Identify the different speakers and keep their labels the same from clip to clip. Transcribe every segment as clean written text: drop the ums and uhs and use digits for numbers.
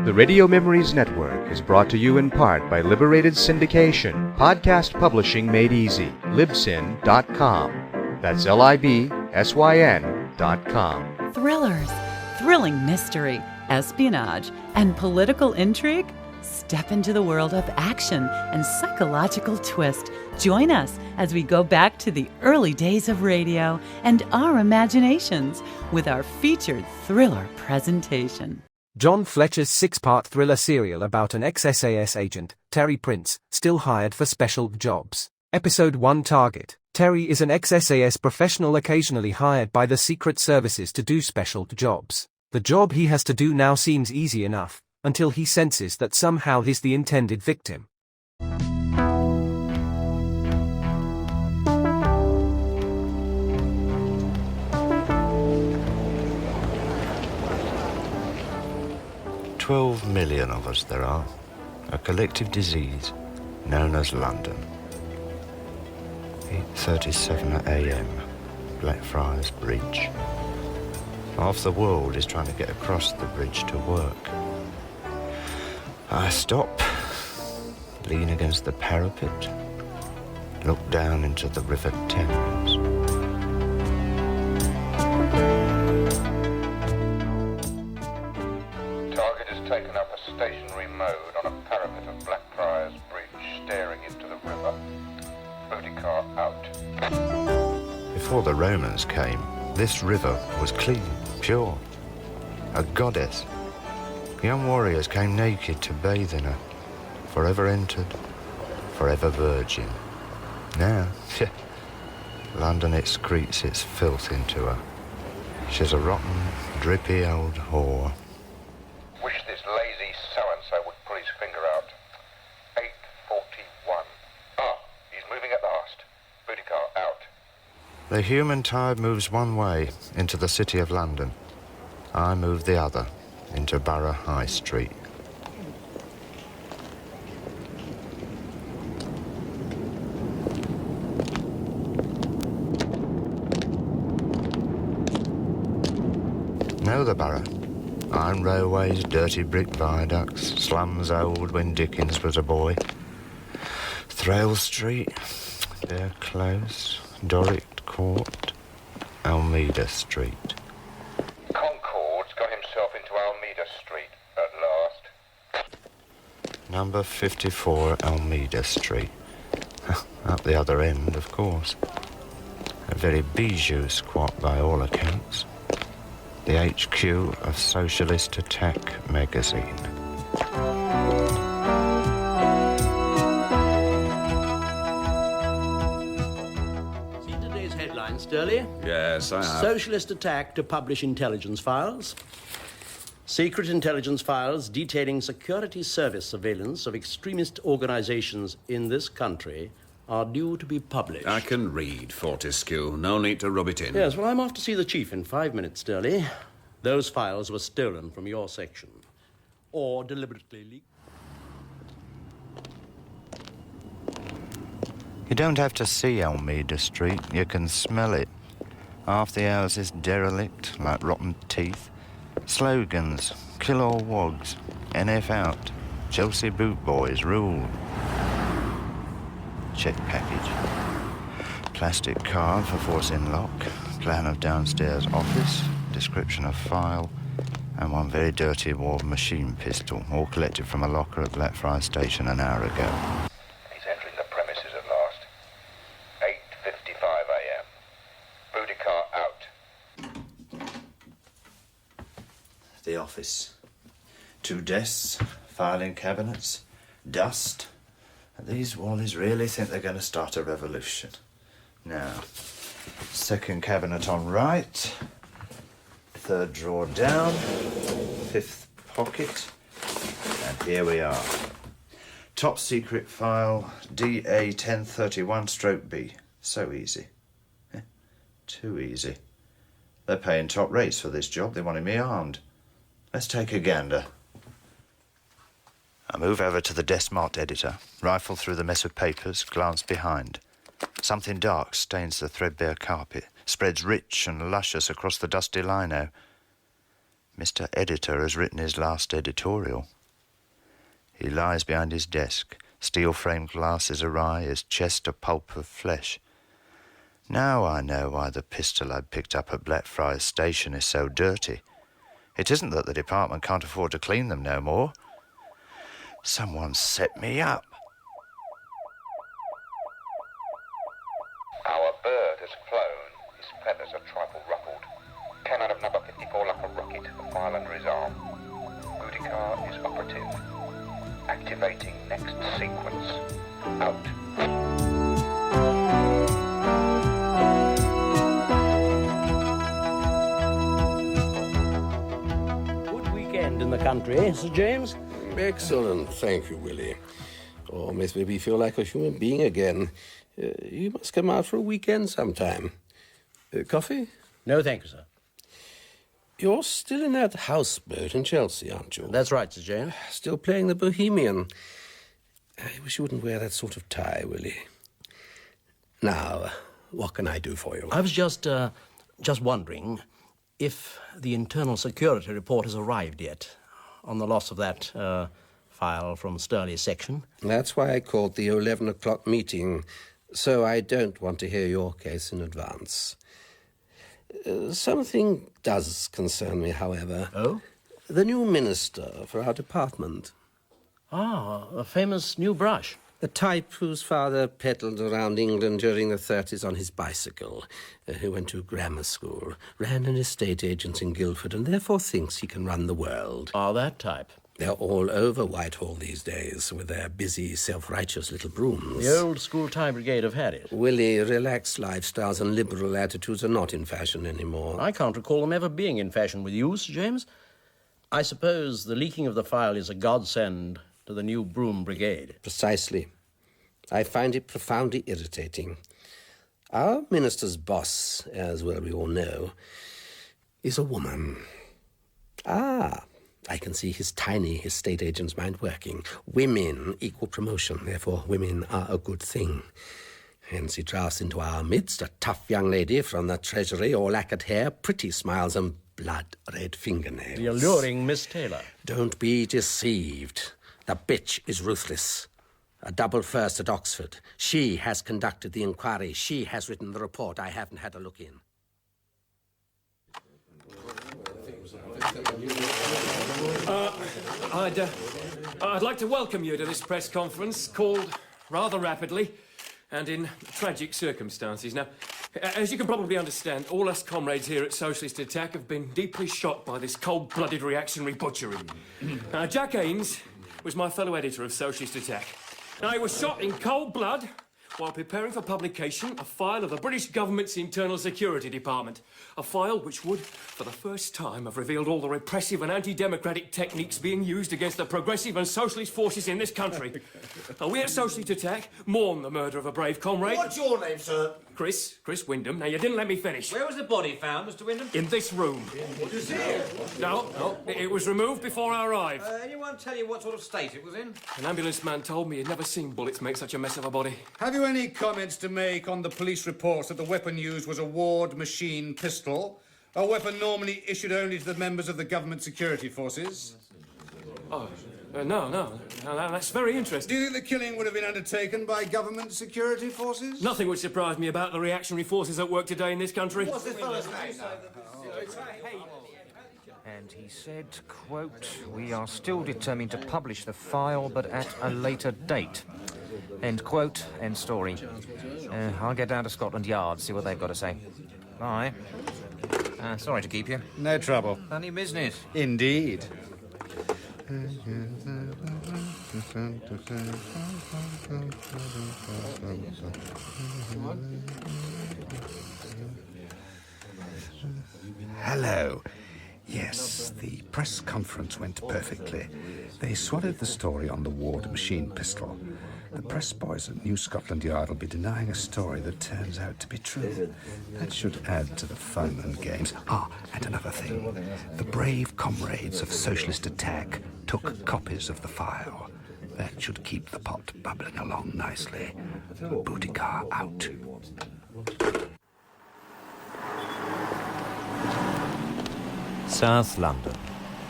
Speaker 1: The Radio Memories Network is brought to you in part by Liberated Syndication, podcast publishing made easy, libsyn.com. That's libsyn.com.
Speaker 2: Thrillers, thrilling mystery, espionage, and political intrigue? Step into the world of action and psychological twist. Join us as we go back to the early days of radio and our imaginations with our featured thriller presentation.
Speaker 3: John Fletcher's six-part thriller serial about an ex-SAS agent, Terry Prince, still hired for special jobs. Episode 1 Target. Terry is an ex-SAS professional occasionally hired by the Secret Services to do special jobs. The job he has to do now seems easy enough, until he senses that somehow he's the intended victim.
Speaker 4: "12 million of us there are, a collective disease known as London. 8:37 a.m, Blackfriars Bridge. Half the world is trying to get across the bridge to work. I stop, lean against the parapet, look down into the River Thames.
Speaker 5: Target has taken up a stationary mode on a parapet of Blackfriars Bridge, staring into the river. Booty car out.
Speaker 4: Before the Romans came, this river was clean, pure, a goddess. Young warriors came naked to bathe in her, forever entered, forever virgin. Now, London excretes its filth into her. She's a rotten, drippy old whore.
Speaker 5: Wish this lazy so-and-so would pull his finger out. 8:41. Ah, he's moving at last. Booty car out.
Speaker 4: The human tide moves one way, into the City of London. I move the other, into Borough High Street. Know the borough. Iron railways, dirty brick viaducts, slums old when Dickens was a boy. Thrale Street, Bear Close, Doric Court, Almeida Street.
Speaker 5: Concord's got himself into Almeida Street at last.
Speaker 4: Number 54 Almeida Street. Up the other end, of course. A very bijou squat by all accounts. The HQ of Socialist Attack magazine.
Speaker 6: Seen today's headline, Sturley?
Speaker 7: Yes, I have.
Speaker 6: Socialist attack to publish intelligence files. Secret intelligence files detailing security service surveillance of extremist organizations in this country are due to be published.
Speaker 7: I can read, Fortescue. No need to rub it in.
Speaker 6: Yes, well, I'm off to see the chief in 5 minutes, Sturley. Those files were stolen from your section. Or deliberately leaked.
Speaker 4: You don't have to see Almeida Street, you can smell it. Half the houses derelict, like rotten teeth. Slogans, kill all wogs, NF out, Chelsea boot boys rule. Check package. Plastic card for forcing lock, plan of downstairs office, description of file, and one very dirty war machine pistol, all collected from a locker at Blackfriars Station an hour ago.
Speaker 5: He's entering the premises at last. 8:55 a.m. Booty car out.
Speaker 4: The office. 2 desks, filing cabinets, dust. These Wallies really think they're going to start a revolution. Now, second cabinet on right, third drawer down, 5th pocket, and here we are. Top secret file, DA 1031-B. So easy. Too easy. They're paying top rates for this job. They wanted me armed. Let's take a gander. I move over to the desk marked editor, rifle through the mess of papers, glance behind. Something dark stains the threadbare carpet, spreads rich and luscious across the dusty lino. Mr. Editor has written his last editorial. He lies behind his desk, steel-framed glasses awry, his chest a pulp of flesh. Now I know why the pistol I'd picked up at Blackfriars Station is so dirty. It isn't that the department can't afford to clean them no more. Someone set me up.
Speaker 5: Our bird has flown. His feathers a trifle ruffled. Cannon of number 54 like a rocket. The file under his arm. Booty car is operative. Activating next sequence. Out.
Speaker 6: Good weekend in the country, Sir James.
Speaker 8: Excellent, thank you, Willie. Oh, makes me feel like a human being again. You must come out for a weekend sometime. Coffee?
Speaker 6: No, thank you, sir.
Speaker 8: You're still in that houseboat in Chelsea, aren't you?
Speaker 6: That's right, Sir James.
Speaker 8: Still playing the Bohemian. I wish you wouldn't wear that sort of tie, Willie. Now, what can I do for you?
Speaker 6: I was just wondering if the internal security report has arrived yet on the loss of that file from Sturley's section.
Speaker 8: That's why I called the 11 o'clock meeting, so I don't want to hear your case in advance. Something does concern me, however.
Speaker 6: Oh?
Speaker 8: The new minister for our department.
Speaker 6: Ah, a famous new brush.
Speaker 8: The type whose father pedalled around England during the 30s on his bicycle, who went to grammar school, ran an estate agent in Guildford, and therefore thinks he can run the world.
Speaker 6: Ah, that type.
Speaker 8: They're all over Whitehall these days with their busy, self-righteous little brooms.
Speaker 6: The old school tie brigade have had it.
Speaker 8: Willie, relaxed lifestyles and liberal attitudes are not in fashion anymore.
Speaker 6: I can't recall them ever being in fashion with you, Sir James. I suppose the leaking of the file is a godsend to the new broom brigade.
Speaker 8: Precisely. I find it profoundly irritating. Our minister's boss, as well we all know, is a woman. Ah, I can see his tiny estate agent's mind working. Women equal promotion, therefore women are a good thing. Hence he drafts into our midst a tough young lady from the Treasury, all lacquered hair, pretty smiles and blood-red fingernails.
Speaker 6: The alluring Miss Taylor.
Speaker 8: Don't be deceived. The bitch is ruthless. A double first at Oxford. She has conducted the inquiry. She has written the report. I haven't had a look in.
Speaker 9: I'd like to welcome you to this press conference called rather rapidly and in tragic circumstances. Now, as you can probably understand, all us comrades here at Socialist Attack have been deeply shocked by this cold-blooded reactionary butchery. Jack Ains was my fellow editor of Socialist Attack. Now, he was shot in cold blood while preparing for publication a file of the British government's Internal Security Department. A file which would, for the first time, have revealed all the repressive and anti-democratic techniques being used against the progressive and socialist forces in this country. We at Socialist Attack mourn the murder of a brave comrade.
Speaker 10: What's your name, sir?
Speaker 9: Chris Wyndham. Now, you didn't let me finish.
Speaker 10: Where was the body found, Mr. Wyndham?
Speaker 9: In this room.
Speaker 10: What is it?
Speaker 9: No, it was removed before I arrived.
Speaker 10: Anyone tell you what sort of state it was in?
Speaker 9: An ambulance man told me he'd never seen bullets make such a mess of a body.
Speaker 11: Have you any comments to make on the police reports that the weapon used was a Ward machine pistol, a weapon normally issued only to the members of the government security forces?
Speaker 9: Oh, no, that's very interesting.
Speaker 11: Do you think the killing would have been undertaken by government security forces?
Speaker 9: Nothing would surprise me about the reactionary forces at work today in this country.
Speaker 10: What's this fellow's name?
Speaker 12: And he said, quote, "We are still determined to publish the file, but at a later date." End quote, end story. I'll get down to Scotland Yard, see what they've got to say. Bye. Sorry to keep you.
Speaker 11: No trouble.
Speaker 12: Funny business.
Speaker 11: Indeed.
Speaker 13: Hello. Yes, the press conference went perfectly. They swallowed the story on the Ward machine pistol. The press boys at New Scotland Yard will be denying a story that turns out to be true. That should add to the fun and games. And another thing. The brave comrades of Socialist Attack took copies of the file. That should keep the pot bubbling along nicely. Booty car out.
Speaker 14: South London.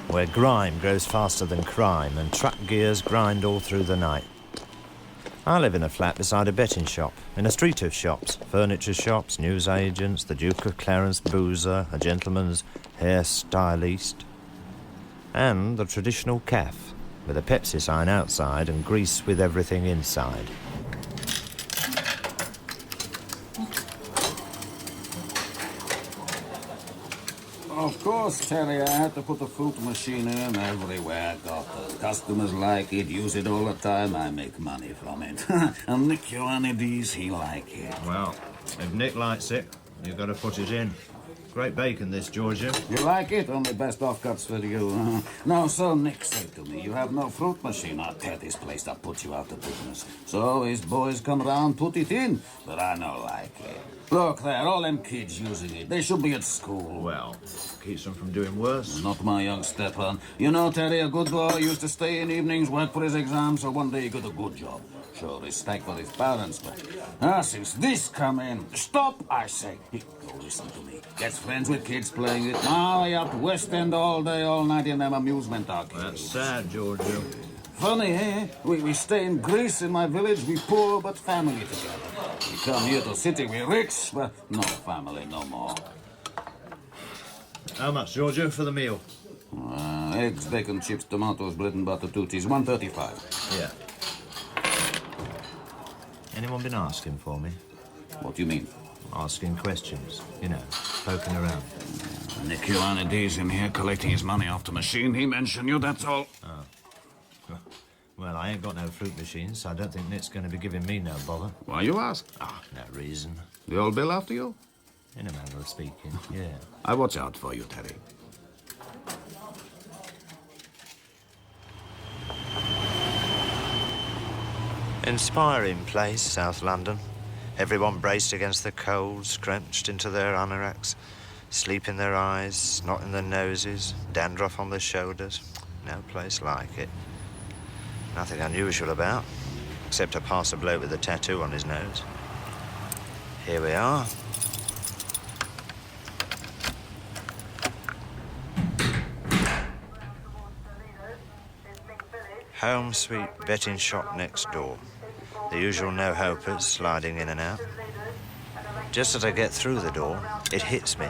Speaker 14: where grime grows faster than crime and truck gears grind all through the night. I live in a flat beside a betting shop, in a street of shops, furniture shops, newsagents, the Duke of Clarence boozer, a gentleman's hairstylist, and the traditional cafe, with a Pepsi sign outside and grease with everything inside.
Speaker 7: Of course, Terry, I had to put the fruit machine in everywhere. Got the customers like it, use it all the time. I make money from it. And Nick Ioannidis, he like it.
Speaker 14: Well, if Nick likes it, you've got to put it in. Great bacon, this, Georgia.
Speaker 7: You like it? Only best offcuts for you. Now, so Nick said to me, you have no fruit machine. I'll tear this place up, put you out of business. So his boys come round, put it in. But I don't like it. Look there, all them kids using it. They should be at school.
Speaker 14: Well, keeps them from doing worse.
Speaker 7: Not my young Stepan. You know, Terry, a good boy used to stay in evenings, work for his exams, so one day he got a good job. Show respect for his parents, but since this come in, stop, I say. Go listen to me. Gets friends with kids playing it. Now he up West End all day, all night in them amusement arcades.
Speaker 14: That's sad, Giorgio.
Speaker 7: Funny, eh? We stay in Greece in my village, we poor but family together. We come here to city, we rich, but no family no more.
Speaker 14: How much, Giorgio, for the meal?
Speaker 7: Eggs, bacon, chips, tomatoes, bread and butter, tutis, $1.35.
Speaker 14: Yeah. Anyone been asking for me?
Speaker 7: What do you mean?
Speaker 14: Asking questions, you know, poking around.
Speaker 7: Nick Ioannidis in here collecting his money off the machine. He mentioned you, that's all.
Speaker 14: Oh. Well, I ain't got no fruit machine, so I don't think Nick's going to be giving me no bother.
Speaker 7: Why you ask?
Speaker 14: No reason.
Speaker 7: The old bill after you?
Speaker 14: In a manner of speaking, yeah.
Speaker 7: I watch out for you, Terry.
Speaker 14: Inspiring place, South London. Everyone braced against the cold, scrunched into their anoraks, sleep in their eyes, snot in their noses, dandruff on their shoulders. No place like it. Nothing unusual about, except a passer bloke with a tattoo on his nose. Here we are. Home sweet betting shop next door. The usual no-hopers sliding in and out. Just as I get through the door, it hits me.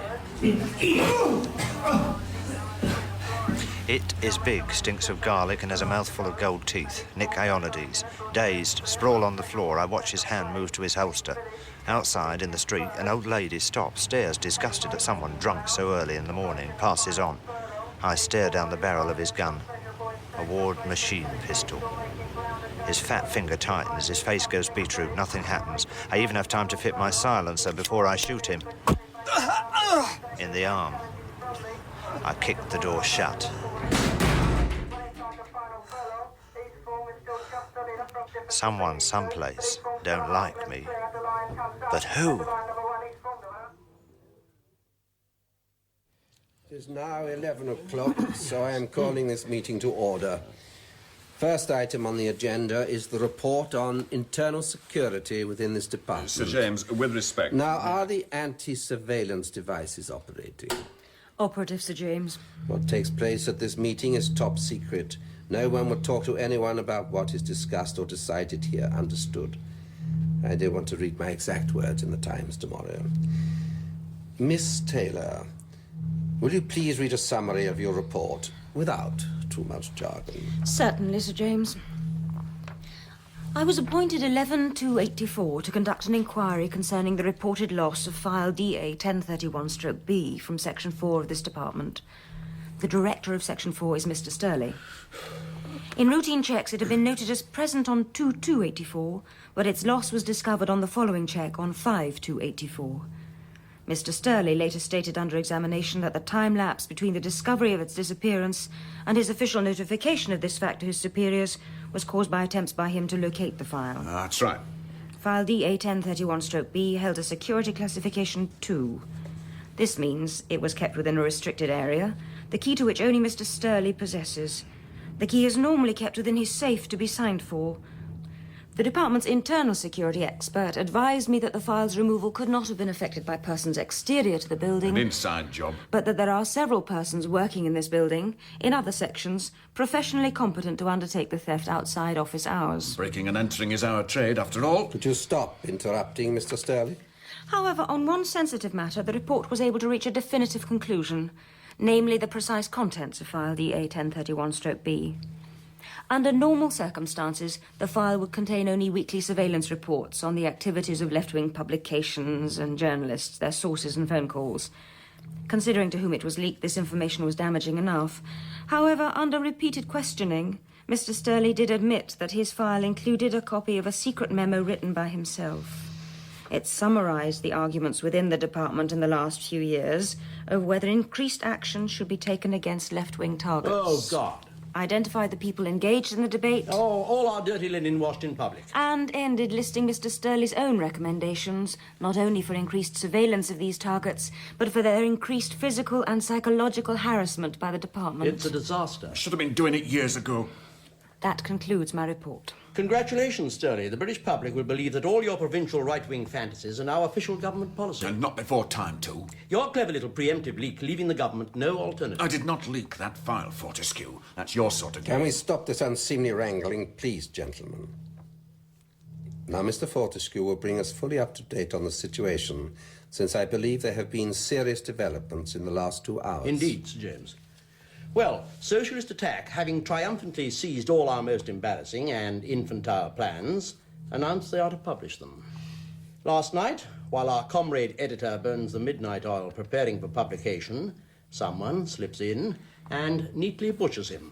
Speaker 14: It is big, stinks of garlic, and has a mouthful of gold teeth. Nick Ioannidis. Dazed, sprawl on the floor, I watch his hand move to his holster. Outside, in the street, an old lady stops, stares, disgusted at someone drunk so early in the morning, passes on. I stare down the barrel of his gun. A Ward machine pistol. His fat finger tightens, his face goes beetroot, nothing happens. I even have time to fit my silencer before I shoot him. In the arm. I kick the door shut. Someone, someplace, don't like me. But who?
Speaker 8: It is now 11 o'clock, so I am calling this meeting to order. First item on the agenda is the report on internal security within this department.
Speaker 7: Sir James, with respect.
Speaker 8: Now, are the anti-surveillance devices operating?
Speaker 15: Operative, Sir James.
Speaker 8: What takes place at this meeting is top secret. No one will talk to anyone about what is discussed or decided here. Understood? I do want to read my exact words in the Times tomorrow. Miss Taylor, will you please read a summary of your report without too much jargon?
Speaker 15: Certainly, Sir James. I was appointed 11-284 to conduct an inquiry concerning the reported loss of file DA 1031-B from Section 4 of this department. The director of Section 4 is Mr. Sturley. In routine checks, it had been noted as present on 2-284, but its loss was discovered on the following check on 5-284. Mr. Sturley later stated under examination that the time lapse between the discovery of its disappearance and his official notification of this fact to his superiors was caused by attempts by him to locate the file.
Speaker 7: That's right.
Speaker 15: File DA 1031-B held a security classification 2. This means it was kept within a restricted area, the key to which only Mr. Sturley possesses. The key is normally kept within his safe to be signed for. The department's internal security expert advised me that the file's removal could not have been effected by persons exterior to the building.
Speaker 7: An inside job.
Speaker 15: But that there are several persons working in this building, in other sections, professionally competent to undertake the theft outside office hours.
Speaker 7: Breaking and entering is our trade, after all.
Speaker 8: Could you stop interrupting, Mr. Sterling?
Speaker 15: However, on one sensitive matter, the report was able to reach a definitive conclusion, namely the precise contents of file DA 1031-B. Under normal circumstances, the file would contain only weekly surveillance reports on the activities of left-wing publications and journalists, their sources and phone calls. Considering to whom it was leaked, this information was damaging enough. However, under repeated questioning, Mr. Sturley did admit that his file included a copy of a secret memo written by himself. It summarized the arguments within the department in the last few years of whether increased action should be taken against left-wing targets.
Speaker 6: Oh, God.
Speaker 15: Identified the people engaged in the debate.
Speaker 6: Oh, all our dirty linen washed in public.
Speaker 15: And ended listing Mr. Sturley's own recommendations, not only for increased surveillance of these targets, but for their increased physical and psychological harassment by the department.
Speaker 6: It's a disaster.
Speaker 7: Should have been doing it years ago.
Speaker 15: That concludes my report.
Speaker 6: Congratulations, Sturley. The British public will believe that all your provincial right-wing fantasies are now official government policy.
Speaker 7: And not before time, too.
Speaker 6: Your clever little preemptive leak leaving the government no alternative.
Speaker 7: I did not leak that file, Fortescue. That's your sort of game.
Speaker 8: Can we stop this unseemly wrangling, please, gentlemen? Now, Mr. Fortescue will bring us fully up to date on the situation, since I believe there have been serious developments in the last 2 hours.
Speaker 6: Indeed, Sir James. Well, Socialist Attack, having triumphantly seized all our most embarrassing and infantile plans, announced they are to publish them. Last night, while our comrade editor burns the midnight oil preparing for publication, someone slips in and neatly butchers him.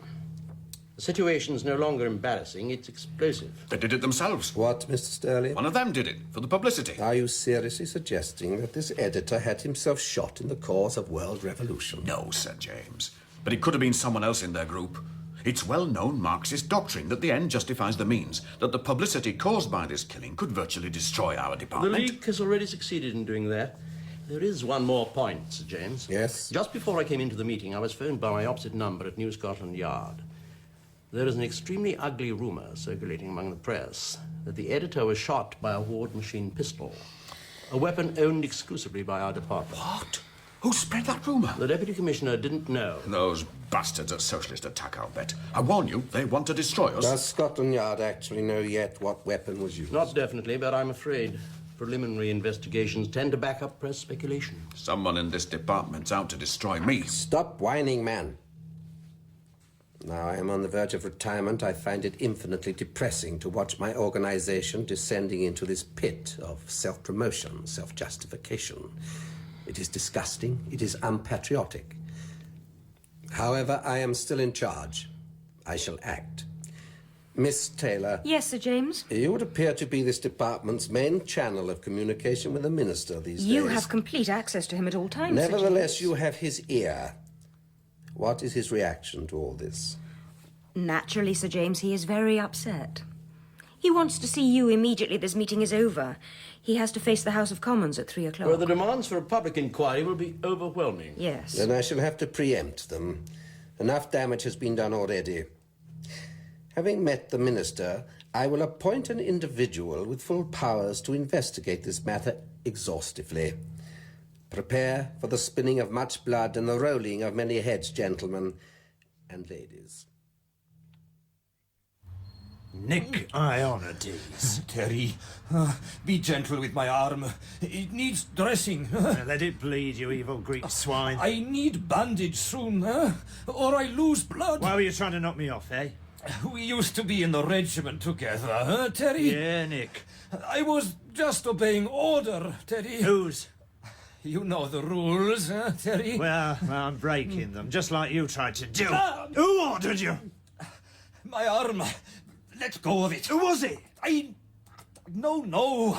Speaker 6: The situation's no longer embarrassing, it's explosive.
Speaker 7: They did it themselves.
Speaker 8: What, Mr. Sturley?
Speaker 7: One of them did it, for the publicity.
Speaker 8: Are you seriously suggesting that this editor had himself shot in the cause of world revolution?
Speaker 7: No, Sir James. But it could have been someone else in their group. It's well-known Marxist doctrine that the end justifies the means, that the publicity caused by this killing could virtually destroy our department.
Speaker 6: The leak has already succeeded in doing that. There is one more point, Sir James.
Speaker 8: Yes?
Speaker 6: Just before I came into the meeting, I was phoned by my opposite number at New Scotland Yard. There is an extremely ugly rumour circulating among the press that the editor was shot by a Ward machine pistol, a weapon owned exclusively by our department.
Speaker 7: What? Who spread that rumour?
Speaker 6: The Deputy Commissioner didn't know.
Speaker 7: Those bastards at Socialist Attack, I'll bet. I warn you, they want to destroy us.
Speaker 8: Does Scotland Yard actually know yet what weapon was used?
Speaker 6: Not definitely, but I'm afraid preliminary investigations tend to back up press speculation.
Speaker 7: Someone in this department's out to destroy me.
Speaker 8: Stop whining, man. Now I am on the verge of retirement. I find it infinitely depressing to watch my organization descending into this pit of self-promotion, self-justification. It is disgusting. It is unpatriotic. However, I am still in charge. I shall act. Miss Taylor.
Speaker 15: Yes, Sir James?
Speaker 8: You would appear to be this department's main channel of communication with the minister these days.
Speaker 15: You have complete access to him at all times, Sir
Speaker 8: Nevertheless,
Speaker 15: James.
Speaker 8: you have his ear. What is his reaction to all this?
Speaker 15: Naturally, Sir James, he is very upset. He wants to see you immediately this meeting is over. He has to face the House of Commons at 3 o'clock.
Speaker 6: Well, the demands for a public inquiry will be overwhelming.
Speaker 15: Yes.
Speaker 8: Then I shall have to preempt them. Enough damage has been done already. Having met the minister, I will appoint an individual with full powers to investigate this matter exhaustively. Prepare for the spinning of much blood and the rolling of many heads, gentlemen and ladies.
Speaker 16: Nick Ionides.
Speaker 17: Terry, be gentle with my arm. It needs dressing.
Speaker 16: Let it bleed, you evil Greek swine.
Speaker 17: I need bandage soon, or I lose blood.
Speaker 16: Why were you trying to knock me off, eh?
Speaker 17: We used to be in the regiment together, Terry?
Speaker 16: Yeah, Nick.
Speaker 17: I was just obeying order, Terry.
Speaker 16: Whose?
Speaker 17: You know the rules, Terry?
Speaker 16: Well, I'm breaking them, just like you tried to do. Who ordered you?
Speaker 17: My arm. Let go of it.
Speaker 16: Who was it?
Speaker 17: No.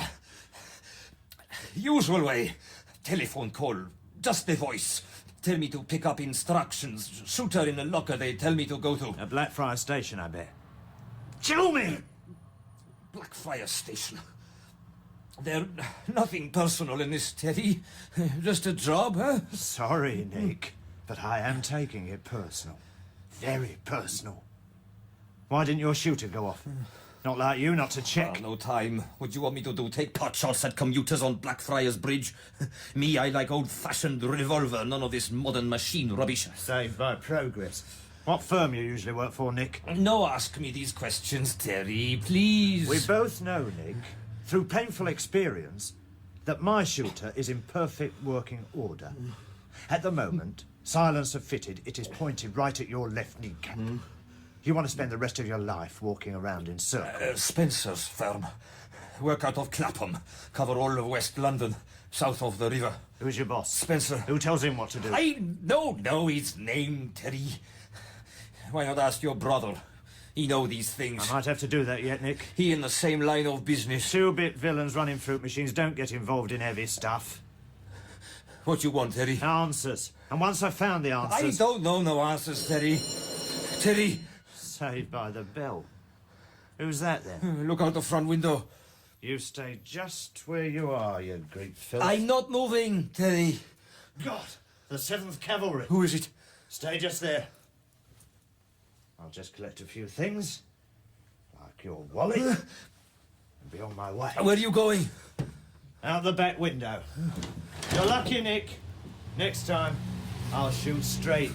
Speaker 17: Usual way. Telephone call. Just the voice. Tell me to pick up instructions. Shoot her in the locker they tell me to go to.
Speaker 16: A Blackfriars Station, I bet. Tell me!
Speaker 17: Blackfriars Station. There's nothing personal in this, Teddy. Just a job, huh?
Speaker 16: Sorry, Nick, but I am taking it personal. Very personal. Why didn't your shooter go off? Not like you not to check.
Speaker 17: No time. What you want me to do? Take pot shots at commuters on Blackfriars Bridge? Me, I like old-fashioned revolver, none of this modern machine rubbish.
Speaker 16: Saved by progress. What firm you usually work for, Nick?
Speaker 17: No, ask me these questions, Terry, please.
Speaker 16: We both know, Nick, through painful experience, that my shooter is in perfect working order. At the moment, silencer fitted, it is pointed right at your left kneecap. You want to spend the rest of your life walking around in circles.
Speaker 17: Spencer's firm. Work out of Clapham. Cover all of West London, south of the river.
Speaker 16: Who's your boss?
Speaker 17: Spencer.
Speaker 16: Who tells him what to do?
Speaker 17: I don't know his name, Terry. Why not ask your brother? He know these things.
Speaker 16: I might have to do that yet, Nick.
Speaker 17: He in the same line of business.
Speaker 16: Two-bit villains running fruit machines don't get involved in heavy stuff.
Speaker 17: What you want, Terry?
Speaker 16: Answers. And once I've found the answers...
Speaker 17: I don't know no answers, Terry. Terry!
Speaker 16: Saved by the bell. Who's that, then?
Speaker 17: Look out the front window.
Speaker 16: You stay just where you are, you Greek filth.
Speaker 17: I'm not moving, Terry.
Speaker 16: God! The 7th Cavalry.
Speaker 17: Who is it?
Speaker 16: Stay just there. I'll just collect a few things, like your wallet, and be on my way.
Speaker 17: Where are you going?
Speaker 16: Out the back window. You're lucky, Nick. Next time, I'll shoot straight.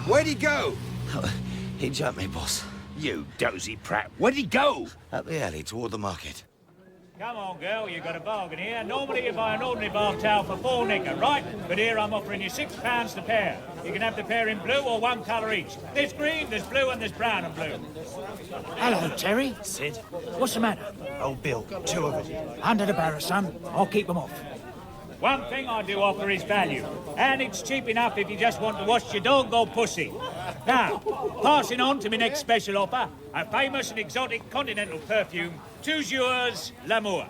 Speaker 18: Where'd he go?
Speaker 8: He jumped me, boss.
Speaker 18: You dozy prat. Where'd he go?
Speaker 8: Up the alley toward the market.
Speaker 19: Come on, girl, you got a bargain here. Normally you buy an ordinary bath towel for £4, right? But here I'm offering you £6 the pair. You can have the pair in blue or one colour each. There's green, there's blue, and there's brown and blue.
Speaker 20: Hello, Terry.
Speaker 16: Sid.
Speaker 20: What's the matter?
Speaker 16: Oh, Bill, 2 of them.
Speaker 20: Under the barrow, son. I'll keep them off.
Speaker 19: One thing I do offer is value, and it's cheap enough if you just want to wash your dog or pussy. Now, passing on to my next special offer, a famous and exotic continental perfume, Toujours L'Amour.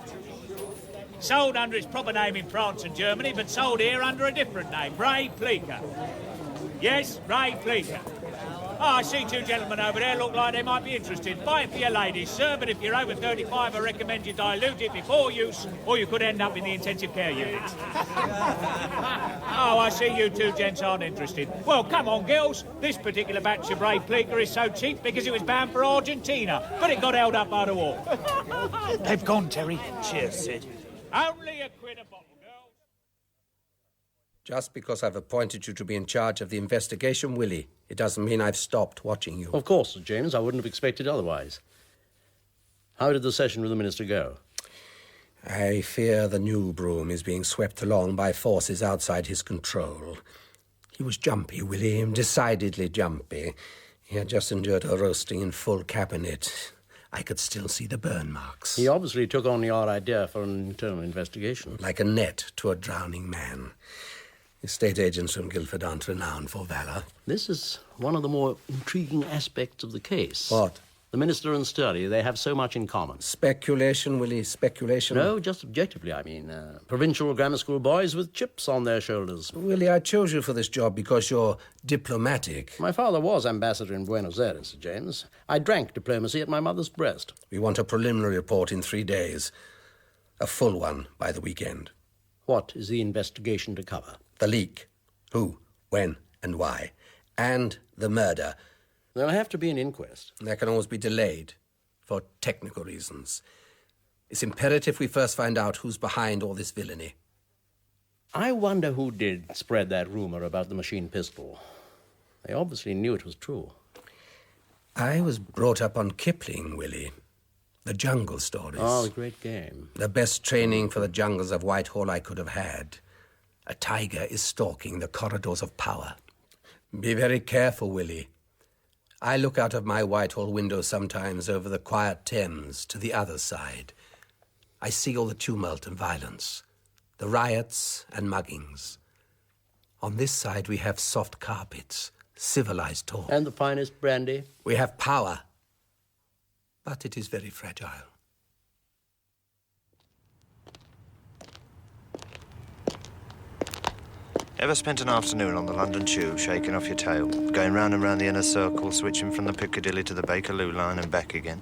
Speaker 19: Sold under its proper name in France and Germany, but sold here under a different name, Ray Pleaker. Yes, Ray Pleaker. Oh, I see 2 gentlemen over there look like they might be interested. Buy it for your ladies, sir, but if you're over 35, I recommend you dilute it before use, or you could end up in the intensive care unit. Oh, I see you 2 gents aren't interested. Well, come on, girls. This particular batch of Ray Pleaker is so cheap because it was bound for Argentina, but it got held up by the war.
Speaker 20: They've gone, Terry.
Speaker 16: Cheers, Sid.
Speaker 19: Only a quid a bottle, girls.
Speaker 8: Just because I've appointed you to be in charge of the investigation, Willie, it doesn't mean I've stopped watching you.
Speaker 6: Of course, Sir James. I wouldn't have expected otherwise. How did the session with the Minister go?
Speaker 8: I fear the new broom is being swept along by forces outside his control. He was jumpy, Willie, decidedly jumpy. He had just endured a roasting in full cabinet. I could still see the burn marks.
Speaker 6: He obviously took on your idea for an internal investigation.
Speaker 8: Like a net to a drowning man. Estate agents from Guildford aren't renowned for valour.
Speaker 6: This is one of the more intriguing aspects of the case.
Speaker 8: What?
Speaker 6: The Minister and Sturdy, they have so much in common.
Speaker 8: Speculation, Willie, speculation.
Speaker 6: No, just objectively, I mean. Provincial grammar school boys with chips on their shoulders.
Speaker 8: Willie, I chose you for this job because you're diplomatic.
Speaker 6: My father was ambassador in Buenos Aires, Sir James. I drank diplomacy at my mother's breast.
Speaker 8: We want a preliminary report in 3 days. A full one by the weekend.
Speaker 6: What is the investigation to cover?
Speaker 8: The leak. Who, when, and why. And the murder.
Speaker 6: There'll have to be an inquest.
Speaker 8: That can always be delayed for technical reasons. It's imperative we first find out who's behind all this villainy.
Speaker 6: I wonder who did spread that rumor about the machine pistol. They obviously knew it was true.
Speaker 8: I was brought up on Kipling, Willie. The jungle stories.
Speaker 6: Oh, the great game.
Speaker 8: The best training for the jungles of Whitehall I could have had. A tiger is stalking the corridors of power. Be very careful, Willie. I look out of my Whitehall window sometimes over the quiet Thames to the other side. I see all the tumult and violence, the riots and muggings. On this side we have soft carpets, civilized talk.
Speaker 6: And the finest brandy.
Speaker 8: We have power, but it is very fragile.
Speaker 14: Ever spent an afternoon on the London Tube shaking off your tail, going round and round the inner circle, switching from the Piccadilly to the Bakerloo line and back again?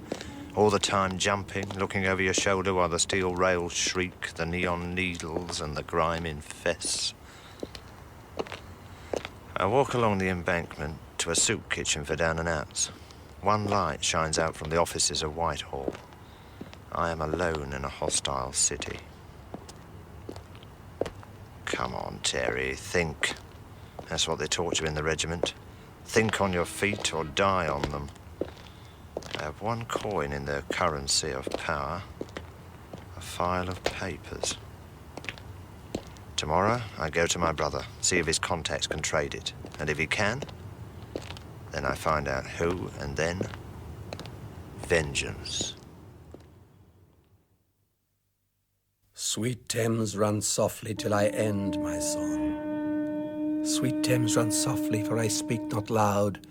Speaker 14: All the time jumping, looking over your shoulder while the steel rails shriek, the neon needles and the grime infests. I walk along the embankment to a soup kitchen for down and outs. One light shines out from the offices of Whitehall. I am alone in a hostile city. Come on, Terry, think. That's what they taught you in the regiment. Think on your feet or die on them. I have one coin in their currency of power, a file of papers. Tomorrow, I go to my brother, see if his contacts can trade it. And if he can, then I find out who, and then vengeance.
Speaker 8: Sweet Thames, run softly till I end my song. Sweet Thames, run softly, for I speak not loud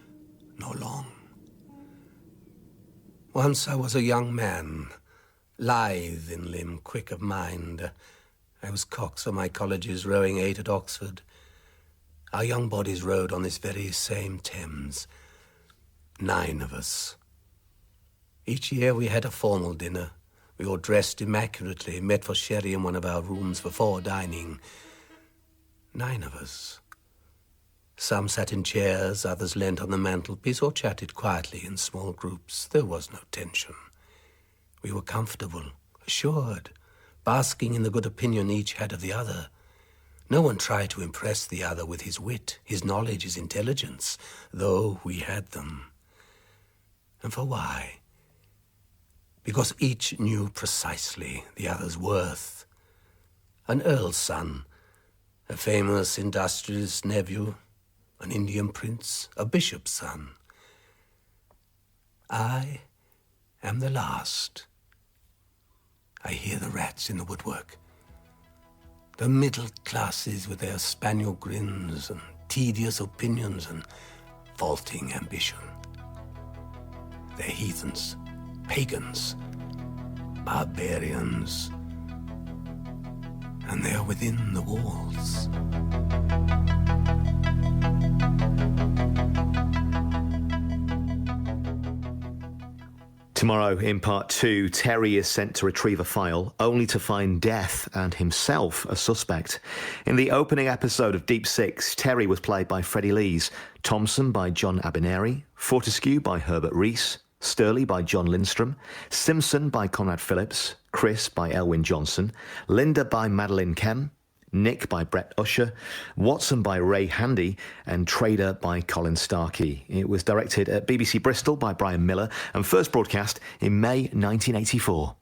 Speaker 8: nor long. Once I was a young man, lithe in limb, quick of mind. I was cox of my colleges, rowing 8 at Oxford. Our young bodies rode on this very same Thames, 9 of us. Each year we had a formal dinner. We all dressed immaculately, met for sherry in one of our rooms before dining. 9 of us. Some sat in chairs, others leant on the mantelpiece or chatted quietly in small groups. There was no tension. We were comfortable, assured, basking in the good opinion each had of the other. No one tried to impress the other with his wit, his knowledge, his intelligence, though we had them. And for why? Because each knew precisely the other's worth. An earl's son, a famous industrialist's nephew, an Indian prince, a bishop's son. I am the last. I hear the rats in the woodwork. The middle classes with their spaniel grins and tedious opinions and vaulting ambition. They're heathens, pagans, barbarians, and they're within the walls.
Speaker 21: Tomorrow, in part 2, Terry is sent to retrieve a file, only to find death and himself a suspect. In the opening episode of Deep 6, Terry was played by Freddie Lees, Thompson by John Abineri, Fortescue by Herbert Rees, Sturley by John Lindstrom, Simpson by Conrad Phillips, Chris by Elwyn Johnson, Linda by Madeline Kem, Nick by Brett Usher, Watson by Ray Handy, and Trader by Colin Starkey. It was directed at BBC Bristol by Brian Miller and first broadcast in May 1984.